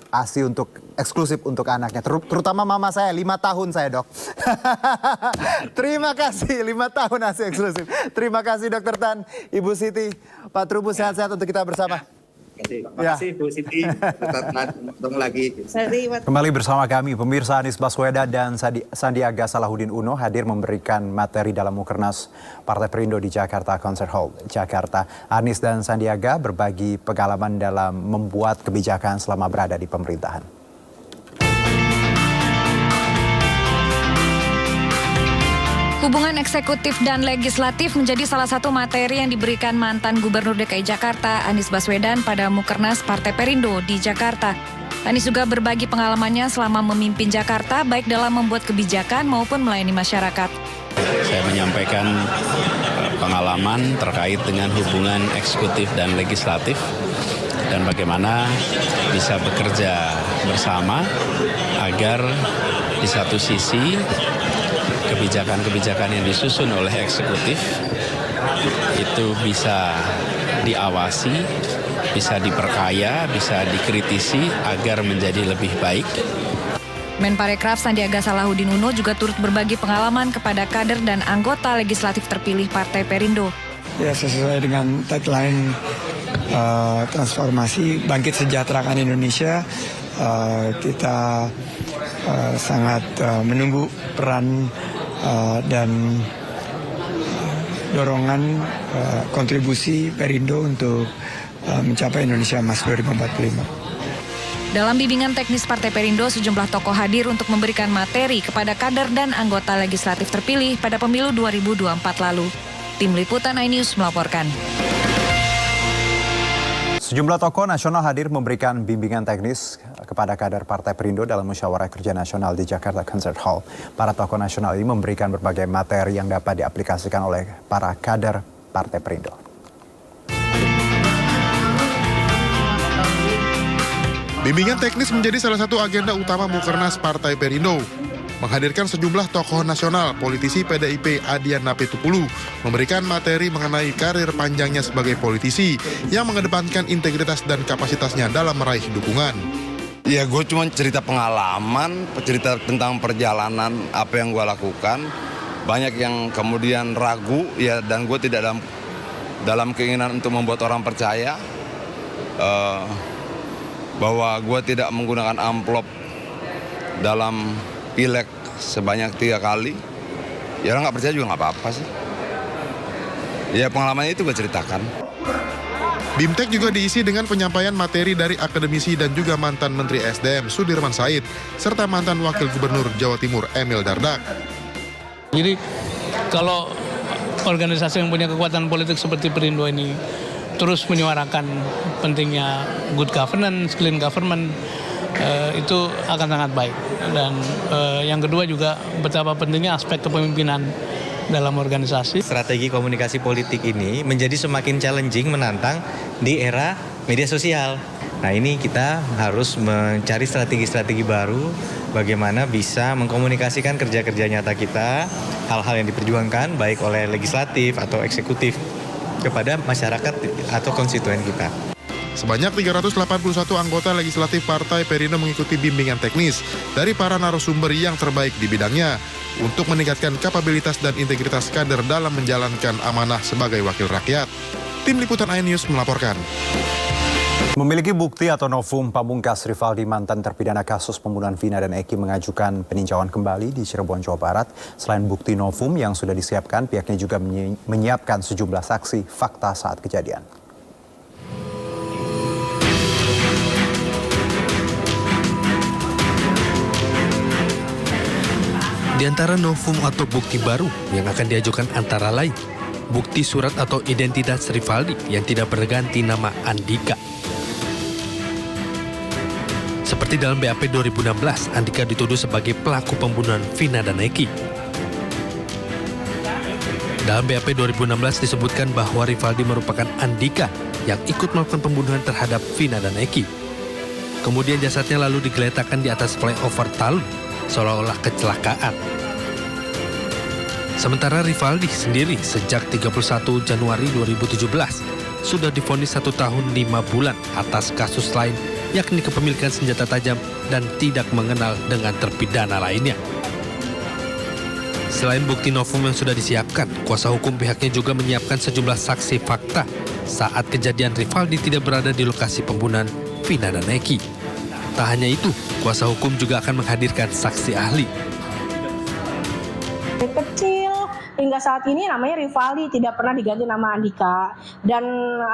ASI untuk eksklusif untuk anaknya, terutama mama saya 5 tahun saya dok. Terima kasih 5 tahun ASI eksklusif. Terima kasih Dr. Tan, Ibu Siti, Pak Trubus sehat-sehat untuk kita bersama. Terima kasih Bu Siti. Ketemu lagi. Kembali bersama kami pemirsa. Anies Baswedan dan Sandiaga Salahuddin Uno hadir memberikan materi dalam Mukernas Partai Perindo di Jakarta Concert Hall, Jakarta. Anies dan Sandiaga berbagi pengalaman dalam membuat kebijakan selama berada di pemerintahan. Hubungan eksekutif dan legislatif menjadi salah satu materi yang diberikan mantan Gubernur DKI Jakarta Anies Baswedan pada Mukernas Partai Perindo di Jakarta. Anies juga berbagi pengalamannya selama memimpin Jakarta baik dalam membuat kebijakan maupun melayani masyarakat. Saya menyampaikan pengalaman terkait dengan hubungan eksekutif dan legislatif dan bagaimana bisa bekerja bersama agar di satu sisi kebijakan-kebijakan yang disusun oleh eksekutif itu bisa diawasi, bisa diperkaya, bisa dikritisi agar menjadi lebih baik. Menparekraf Sandiaga Salahuddin Uno juga turut berbagi pengalaman kepada kader dan anggota legislatif terpilih Partai Perindo. Ya, sesuai dengan tagline transformasi bangkit sejahterakan Indonesia, kita sangat menunggu peran dan dorongan kontribusi Perindo untuk mencapai Indonesia Emas 2045. Dalam bimbingan teknis Partai Perindo, sejumlah tokoh hadir untuk memberikan materi kepada kader dan anggota legislatif terpilih pada pemilu 2024 lalu. Tim Liputan iNews melaporkan. Sejumlah tokoh nasional hadir memberikan bimbingan teknis kepada kader Partai Perindo dalam Musyawarah Kerja Nasional di Jakarta Concert Hall. Para tokoh nasional ini memberikan berbagai materi yang dapat diaplikasikan oleh para kader Partai Perindo. Bimbingan teknis menjadi salah satu agenda utama Mukernas Partai Perindo. Menghadirkan sejumlah tokoh nasional, politisi PDIP Adian Napitupulu memberikan materi mengenai karir panjangnya sebagai politisi yang mengedepankan integritas dan kapasitasnya dalam meraih dukungan. Ya gue cuma cerita pengalaman, cerita tentang perjalanan apa yang gue lakukan banyak yang kemudian ragu ya, dan gue tidak dalam keinginan untuk membuat orang percaya bahwa gue tidak menggunakan amplop dalam pileg sebanyak 3 kali. Ya orang nggak percaya juga nggak apa-apa sih. Ya pengalamannya itu gue ceritakan. BIMTEK juga diisi dengan penyampaian materi dari akademisi dan juga mantan Menteri SDM Sudirman Said, serta mantan Wakil Gubernur Jawa Timur Emil Dardak. Jadi kalau organisasi yang punya kekuatan politik seperti Perindo ini terus menyuarakan pentingnya good governance, clean government, itu akan sangat baik. Dan yang kedua juga betapa pentingnya aspek kepemimpinan dalam organisasi. Strategi komunikasi politik ini menjadi semakin challenging, menantang di era media sosial. Nah ini kita harus mencari strategi-strategi baru bagaimana bisa mengkomunikasikan kerja-kerja nyata kita, hal-hal yang diperjuangkan baik oleh legislatif atau eksekutif kepada masyarakat atau konstituen kita. Sebanyak 381 anggota legislatif Partai Perindo mengikuti bimbingan teknis dari para narasumber yang terbaik di bidangnya untuk meningkatkan kapabilitas dan integritas kader dalam menjalankan amanah sebagai wakil rakyat. Tim Liputan iNews melaporkan. Memiliki bukti atau novum, Pamungkas Rivaldi, mantan terpidana kasus pembunuhan Vina dan Eki, mengajukan peninjauan kembali di Cirebon, Jawa Barat. Selain bukti novum yang sudah disiapkan, pihaknya juga menyiapkan sejumlah saksi fakta saat kejadian. Di antara novum atau bukti baru yang akan diajukan antara lain, bukti surat atau identitas Rivaldi yang tidak berganti nama Andika. Seperti dalam BAP 2016, Andika dituduh sebagai pelaku pembunuhan Vina dan Eki. Dalam BAP 2016 disebutkan bahwa Rivaldi merupakan Andika yang ikut melakukan pembunuhan terhadap Vina dan Eki. Kemudian jasadnya lalu digeletakkan di atas flyover Talun, seolah-olah kecelakaan. Sementara Rivaldi sendiri sejak 31 Januari 2017 sudah divonis 1 tahun 5 bulan atas kasus lain, yakni kepemilikan senjata tajam dan tidak mengenal dengan terpidana lainnya. Selain bukti novum yang sudah disiapkan, kuasa hukum pihaknya juga menyiapkan sejumlah saksi fakta saat kejadian Rivaldi tidak berada di lokasi pembunuhan Vina dan Eki. Tak hanya itu, kuasa hukum juga akan menghadirkan saksi ahli. Kecil hingga saat ini namanya Rivaldi, tidak pernah diganti nama Andika, dan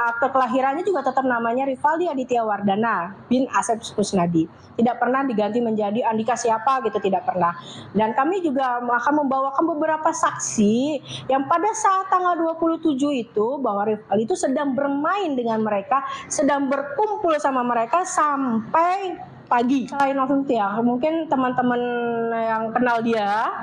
akte kelahirannya juga tetap namanya Rivaldi Aditya Wardana bin Asep Kusnadi. Tidak pernah diganti menjadi Andika siapa gitu, tidak pernah. Dan kami juga akan membawakan beberapa saksi yang pada saat tanggal 27 itu bahwa Rivaldi itu sedang bermain dengan mereka, sedang berkumpul sama mereka sampai pagi. Selain novum ya, mungkin teman-teman yang kenal dia,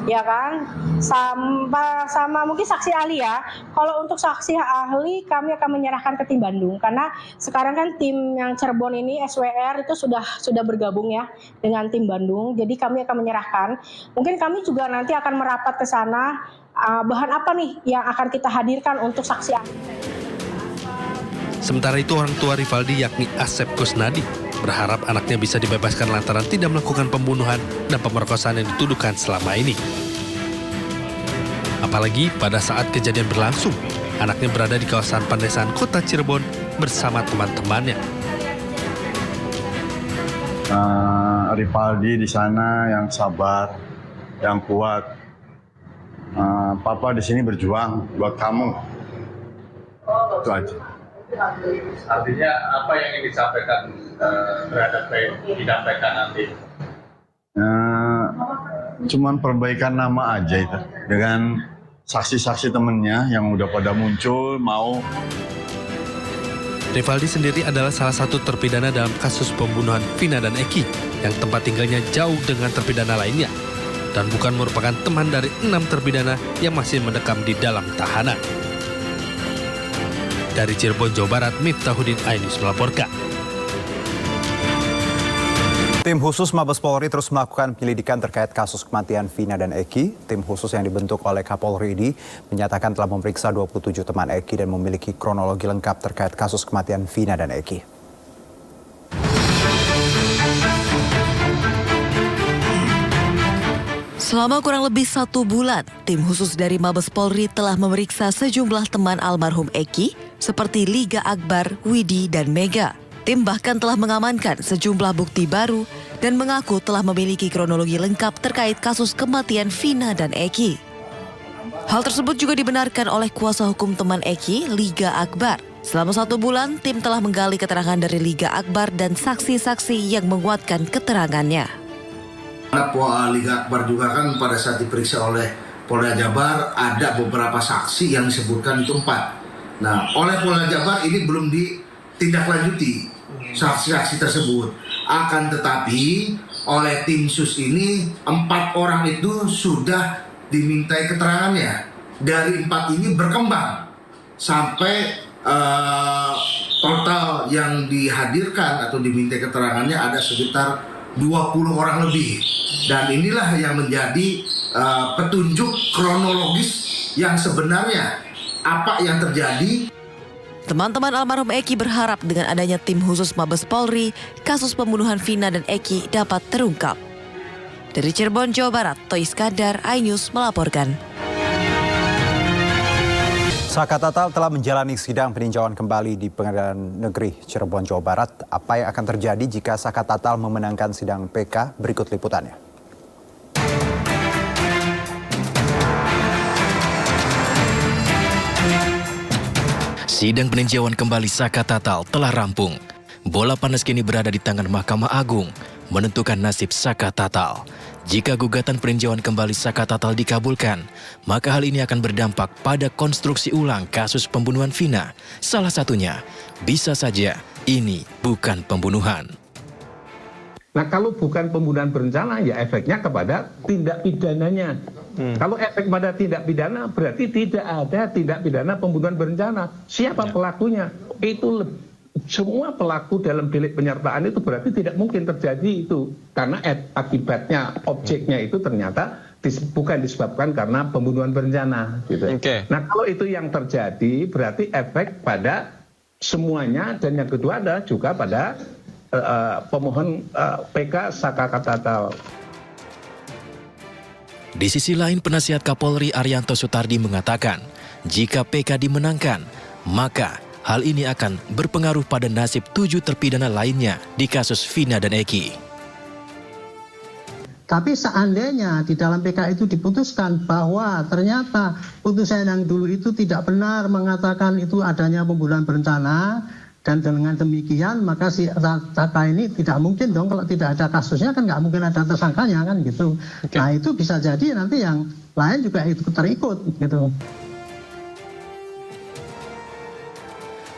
ya kan, sama mungkin saksi ahli ya. Kalau untuk saksi ahli kami akan menyerahkan ke tim Bandung, karena sekarang kan tim yang Cirebon ini SWR itu sudah bergabung ya dengan tim Bandung. Jadi kami akan menyerahkan. Mungkin kami juga nanti akan merapat ke sana. Bahan apa nih yang akan kita hadirkan untuk saksi ahli? Sementara itu orang tua Rivaldi yakni Asep Kusnadi berharap anaknya bisa dibebaskan lantaran tidak melakukan pembunuhan dan pemerkosaan yang dituduhkan selama ini. Apalagi pada saat kejadian berlangsung, anaknya berada di kawasan Pandesaan Kota Cirebon bersama teman-temannya. Rivaldi di sana yang sabar, yang kuat. Papa di sini berjuang buat kamu. Itu aja. Artinya apa yang ingin disampaikan terhadap disampaikan nanti? Cuman perbaikan nama aja itu. Dengan saksi-saksi temennya yang udah pada muncul mau. Rivaldi sendiri adalah salah satu terpidana dalam kasus pembunuhan Vina dan Eki yang tempat tinggalnya jauh dengan terpidana lainnya dan bukan merupakan teman dari 6 terpidana yang masih mendekam di dalam tahanan. Dari Cirebon, Jawa Barat, Miftahudin iNews melaporkan. Tim khusus Mabes Polri terus melakukan penyelidikan terkait kasus kematian Vina dan Eki. Tim khusus yang dibentuk oleh Kapolri ini menyatakan telah memeriksa 27 teman Eki dan memiliki kronologi lengkap terkait kasus kematian Vina dan Eki. Selama kurang lebih 1 bulan, tim khusus dari Mabes Polri telah memeriksa sejumlah teman almarhum Eki seperti Liga Akbar, Widi, dan Mega. Tim bahkan telah mengamankan sejumlah bukti baru dan mengaku telah memiliki kronologi lengkap terkait kasus kematian Vina dan Eki. Hal tersebut juga dibenarkan oleh kuasa hukum teman Eki, Liga Akbar. Selama 1 bulan, tim telah menggali keterangan dari Liga Akbar dan saksi-saksi yang menguatkan keterangannya. Liga Akbar juga kan pada saat diperiksa oleh Polda Jabar ada beberapa saksi yang disebutkan itu 4. Nah, oleh Polda Jabar ini belum ditindaklanjuti saksi-saksi tersebut. Akan tetapi oleh tim sus ini 4 orang itu sudah dimintai keterangannya. Dari 4 ini berkembang sampai total yang dihadirkan atau dimintai keterangannya ada sekitar 20 orang lebih. Dan inilah yang menjadi petunjuk kronologis yang sebenarnya apa yang terjadi. Teman-teman almarhum Eki berharap dengan adanya tim khusus Mabes Polri, kasus pembunuhan Vina dan Eki dapat terungkap. Dari Cirebon, Jawa Barat, Toy Iskandar, iNews melaporkan. Saka Tatal telah menjalani sidang peninjauan kembali di Pengadilan Negeri Cirebon, Jawa Barat. Apa yang akan terjadi jika Saka Tatal memenangkan sidang PK? Berikut liputannya. Sidang peninjauan kembali Saka Tatal telah rampung. Bola panas kini berada di tangan Mahkamah Agung menentukan nasib Saka Tatal. Jika gugatan peninjauan kembali Saka Tatal dikabulkan, maka hal ini akan berdampak pada konstruksi ulang kasus pembunuhan Vina. Salah satunya, bisa saja ini bukan pembunuhan. Nah, kalau bukan pembunuhan berencana, ya efeknya kepada tindak pidananya. Kalau efek pada tindak pidana, berarti tidak ada tindak pidana pembunuhan berencana. Siapa pelakunya? Itu semua pelaku dalam delik penyertaan itu berarti tidak mungkin terjadi itu. Karena akibatnya, objeknya itu ternyata bukan disebabkan karena pembunuhan berencana. Gitu. Nah, kalau itu yang terjadi, berarti efek pada semuanya. Dan yang kedua adalah juga pada pemohon PK Saka Tatal. Di sisi lain, penasihat Kapolri Arianto Sutardi mengatakan, jika PK dimenangkan, maka hal ini akan berpengaruh pada nasib 7 terpidana lainnya di kasus Vina dan Eki. Tapi seandainya di dalam PK itu diputuskan bahwa ternyata putusan yang dulu itu tidak benar mengatakan itu adanya pembunuhan berencana, dan dengan demikian maka si Saka ini tidak mungkin dong, kalau tidak ada kasusnya kan nggak mungkin ada tersangkanya kan gitu. Nah itu bisa jadi nanti yang lain juga ikut terikut gitu.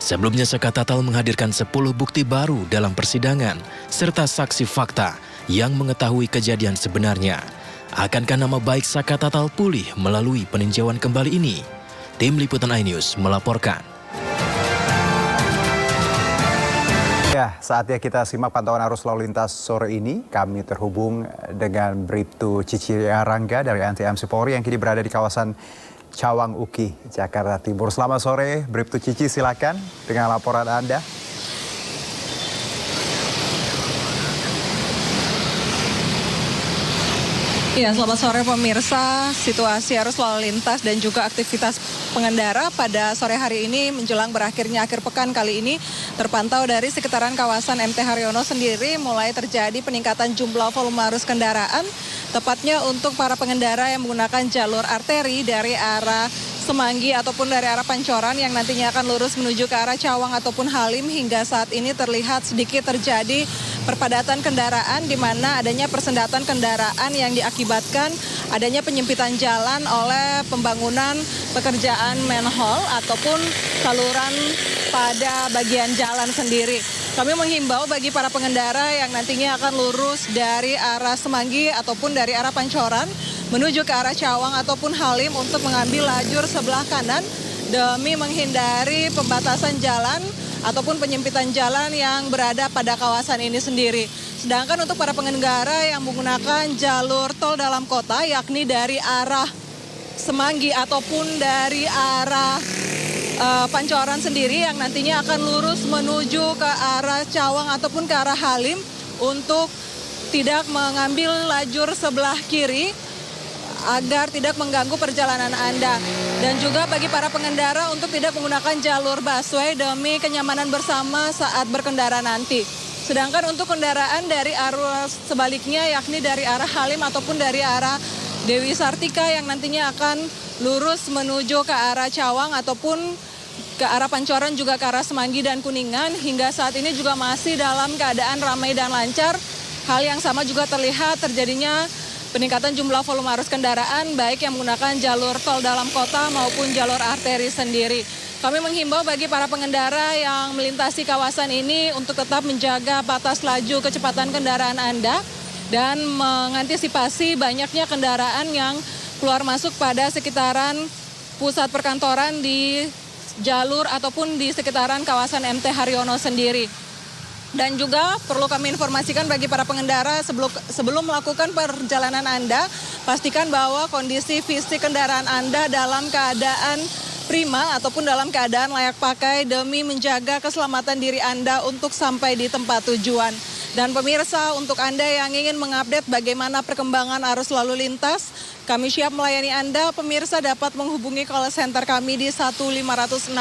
Sebelumnya Saka Tatal menghadirkan 10 bukti baru dalam persidangan serta saksi fakta yang mengetahui kejadian sebenarnya. Akankah nama baik Saka Tatal pulih melalui peninjauan kembali ini? Tim Liputan iNews melaporkan. Ya, saatnya kita simak pantauan arus lalu lintas sore ini. Kami terhubung dengan Bribtu Cici Rangga dari Anti-MC Polri yang kini berada di kawasan Cawang Uki, Jakarta Timur. Selamat sore, Bribtu Cici, silakan dengan laporan Anda. Ya, selamat sore pemirsa. Situasi arus lalu lintas dan juga aktivitas pengendara pada sore hari ini menjelang berakhirnya akhir pekan kali ini terpantau dari sekitaran kawasan MT Haryono sendiri mulai terjadi peningkatan jumlah volume arus kendaraan, tepatnya untuk para pengendara yang menggunakan jalur arteri dari arah Semanggi ataupun dari arah Pancoran yang nantinya akan lurus menuju ke arah Cawang ataupun Halim. Hingga saat ini terlihat sedikit terjadi perpadatan kendaraan di mana adanya persendatan kendaraan yang diakibatkan adanya penyempitan jalan oleh pembangunan pekerjaan manhole ataupun saluran pada bagian jalan sendiri. Kami menghimbau bagi para pengendara yang nantinya akan lurus dari arah Semanggi ataupun dari arah Pancoran menuju ke arah Cawang ataupun Halim untuk mengambil lajur sebelah kanan demi menghindari pembatasan jalan ataupun penyempitan jalan yang berada pada kawasan ini sendiri. Sedangkan untuk para pengendara yang menggunakan jalur tol dalam kota yakni dari arah Semanggi ataupun dari arah Pancoran sendiri yang nantinya akan lurus menuju ke arah Cawang ataupun ke arah Halim untuk tidak mengambil lajur sebelah kiri agar tidak mengganggu perjalanan Anda. Dan juga bagi para pengendara untuk tidak menggunakan jalur busway demi kenyamanan bersama saat berkendara nanti. Sedangkan untuk kendaraan dari arah sebaliknya, yakni dari arah Halim ataupun dari arah Dewi Sartika yang nantinya akan lurus menuju ke arah Cawang ataupun ke arah Pancoran juga ke arah Semanggi dan Kuningan, hingga saat ini juga masih dalam keadaan ramai dan lancar. Hal yang sama juga terlihat terjadinya peningkatan jumlah volume arus kendaraan baik yang menggunakan jalur tol dalam kota maupun jalur arteri sendiri. Kami menghimbau bagi para pengendara yang melintasi kawasan ini untuk tetap menjaga batas laju kecepatan kendaraan Anda dan mengantisipasi banyaknya kendaraan yang keluar masuk pada sekitaran pusat perkantoran di jalur ataupun di sekitaran kawasan MT Haryono sendiri. Dan juga perlu kami informasikan bagi para pengendara sebelum melakukan perjalanan Anda, pastikan bahwa kondisi fisik kendaraan Anda dalam keadaan prima ataupun dalam keadaan layak pakai demi menjaga keselamatan diri Anda untuk sampai di tempat tujuan. Dan pemirsa, untuk Anda yang ingin mengupdate bagaimana perkembangan arus lalu lintas, kami siap melayani Anda. Pemirsa dapat menghubungi call center kami di 15669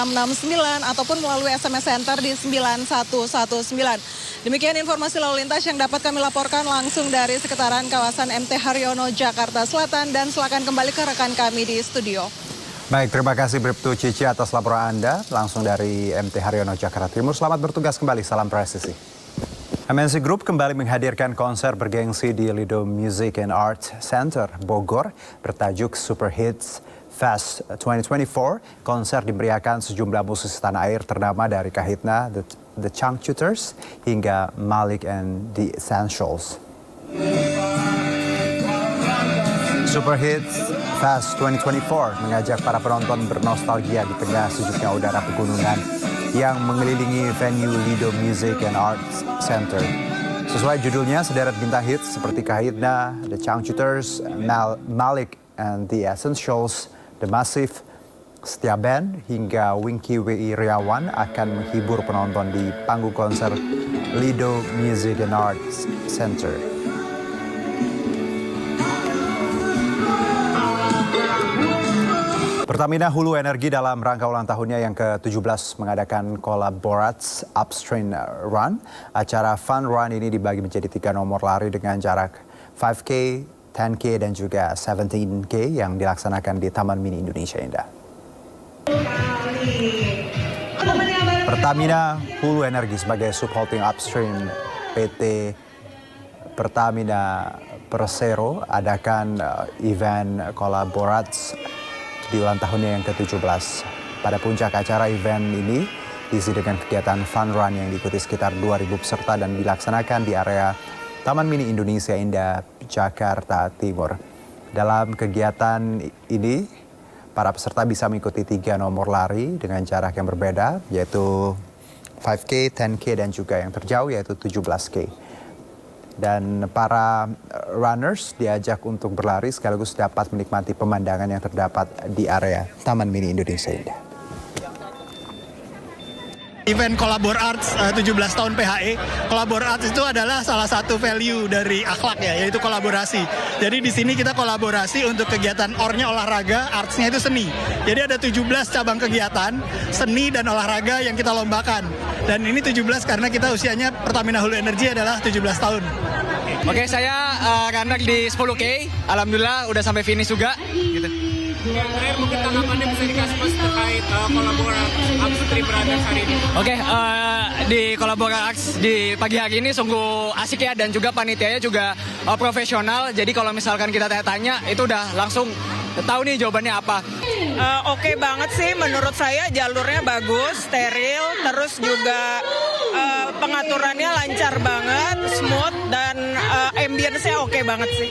ataupun melalui SMS center di 9119. Demikian informasi lalu lintas yang dapat kami laporkan langsung dari sekitaran kawasan MT Haryono, Jakarta Selatan, dan silakan kembali ke rekan kami di studio. Baik, terima kasih Bribtu Cici atas laporan Anda langsung dari MT Haryono, Jakarta Timur. Selamat bertugas kembali, salam presisi. MNC Group kembali menghadirkan konser bergengsi di Lido Music and Art Center, Bogor, bertajuk Super Hits Fest 2024. Konser dimeriahkan sejumlah musisi tanah air ternama dari Kahitna, The Changcuters, hingga Malik and The Essentials. Super Hits Fest 2024 mengajak para penonton bernostalgia di tengah sejuknya udara pegunungan yang mengelilingi venue Lido Music and Arts Center. Sesuai judulnya, sederet bintang hits seperti Kahitna, The Changcuters, Malik and The Essentials, The Massive, Setia Band, hingga Winky Wirawan akan menghibur penonton di panggung konser Lido Music and Arts Center. Pertamina Hulu Energi dalam rangka ulang tahunnya yang ke-17 mengadakan Collaborats Upstream Run. Acara Fun Run ini dibagi menjadi 3 nomor lari dengan jarak 5K, 10K, dan juga 17K yang dilaksanakan di Taman Mini Indonesia Indah. Pertamina Hulu Energi sebagai subholding upstream PT Pertamina Persero adakan event Collaborats di ulang tahunnya yang ke-17. Pada puncak acara event ini diisi dengan kegiatan Fun Run yang diikuti sekitar 2.000 peserta dan dilaksanakan di area Taman Mini Indonesia Indah, Jakarta Timur. Dalam kegiatan ini, para peserta bisa mengikuti 3 nomor lari dengan jarak yang berbeda, yaitu 5K, 10K, dan juga yang terjauh yaitu 17K. Dan para runners diajak untuk berlari sekaligus dapat menikmati pemandangan yang terdapat di area Taman Mini Indonesia Indah. Event Collaborats 17 tahun PHE. Collaborats itu adalah salah satu value dari akhlak ya, yaitu kolaborasi. Jadi di sini kita kolaborasi untuk kegiatan ornya olahraga, artsnya itu seni. Jadi ada 17 cabang kegiatan seni dan olahraga yang kita lombakan. Dan ini 17 karena kita usianya Pertamina Hulu Energi adalah 17 tahun. Oke, saya runner di 10K. Alhamdulillah udah sampai finish juga. Gitu. Yang terakhir mungkin tanggapannya bisa dikasih Mas terkait kolaborasi Upstream Runners hari ini. Oke, di kolaborasi di pagi hari ini sungguh asik ya, dan juga panitianya juga profesional. Jadi kalau misalkan kita tanya itu udah langsung tahu nih jawabannya apa. Oke banget sih, menurut saya jalurnya bagus, steril, terus juga pengaturannya lancar banget, smooth, dan ambience-nya oke banget sih.